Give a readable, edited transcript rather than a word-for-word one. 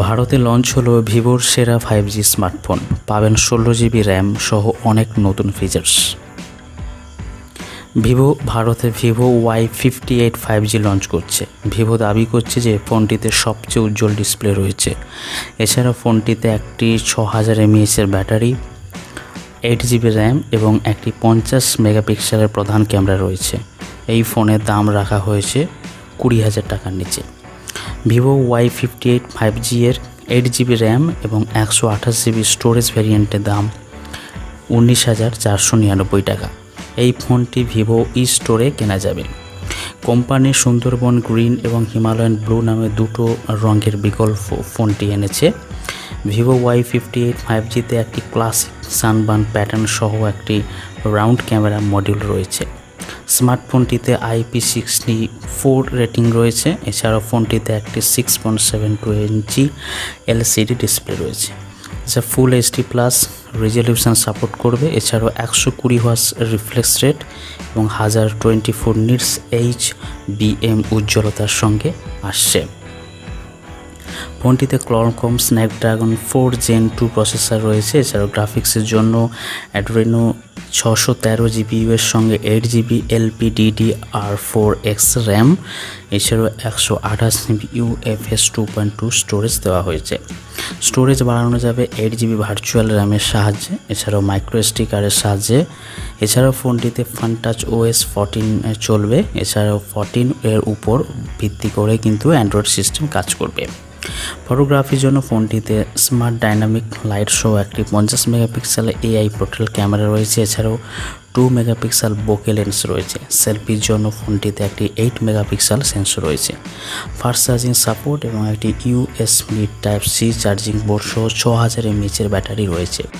ভারতে লঞ্চ হলো ভিভোর সেরা 5G স্মার্টফোন। পাবেন 16GB র্যাম সহ অনেক নতুন ফিচার্স। ভারতে ভিভো Y58 5G লঞ্চ করছে। ভিভো দাবি করছে যে ফোনটিতে সবচেয়ে উজ্জ্বল ডিসপ্লে রয়েছে। এছাড়া ফোনটিতে একটি 6000 mAh ব্যাটারি, 8GB র্যাম এবং একটি 50 মেগাপিক্সেলের প্রধান ক্যামেরা রয়েছে। এই ফোনের দাম রাখা হয়েছে 20,000 টাকার নিচে। ভিভো Y58 5G এর 8GB র্যাম এবং 128GB স্টোরেজ ভ্যারিয়েন্টের দাম 19,499 টাকা। এই ফোনটি ভিভো ই স্টোরে কেনা যাবে। কোম্পানির সুন্দরবন গ্রিন এবং হিমালয়ান ব্লু নামে দুটো রঙের বিকল্প ফোনটি এনেছে। ভিভো Y58 5Gতে একটি ক্লাসিক সানবার্ন প্যাটার্ন সহ একটি রাউন্ড ক্যামেরা মডিউল রয়েছে। স্মার্টফোনটিতে IP64 রেটিং রয়েছে। এছাড়াও ফোনটিতে একটি 6.72 ইঞ্চি LCD ডিসপ্লে রয়েছে, যা ফুল HD+ রেজলিউশন সাপোর্ট করবে। এছাড়াও 120 ওয়াটস রিফ্লেক্স রেট এবং 1024 নিটস HBM উজ্জ্বলতার সঙ্গে আসছে। ফোনটিতে কোয়ালকম স্ন্যাপড্রাগন 4 Gen 2 প্রসেসর রয়েছে। এছাড়াও গ্রাফিক্সের জন্য অ্যাড্রেনো 613 GPU এর সঙ্গে 8GB LPDDR4X র্যাম, এছাড়াও 128GB UFS 2.2 স্টোরেজ দেওয়া হয়েছে। স্টোরেজ বাড়ানো যাবে 8GB ভার্চুয়াল র্যামের সাহায্যে, এছাড়াও মাইক্রো SD কার্ডের সাহায্যে। এছাড়াও ফোনটিতে ফানটাচ OS 14 চলবে। এছাড়াও 14 এর উপর ভিত্তি করে কিন্তু অ্যান্ড্রয়েড সিস্টেম কাজ করবে। ফটোগ্রাফির জন্য ফোনটিতে স্মার্ট ডাইনামিক লাইট সহ একটি 50 মেগাপিক্সেল AI পোর্ট্রেট ক্যামেরা রয়েছে। এছাড়াও 2 মেগাপিক্সেল বোকে লেন্স রয়েছে। সেলফির জন্য ফোনটিতে একটি 8 মেগাপিক্সেল সেন্সর রয়েছে। ফাস্ট চার্জিং সাপোর্ট এবং একটি USB Type-C চার্জিং বোর্ড সহ 6000 mAh ব্যাটারি রয়েছে।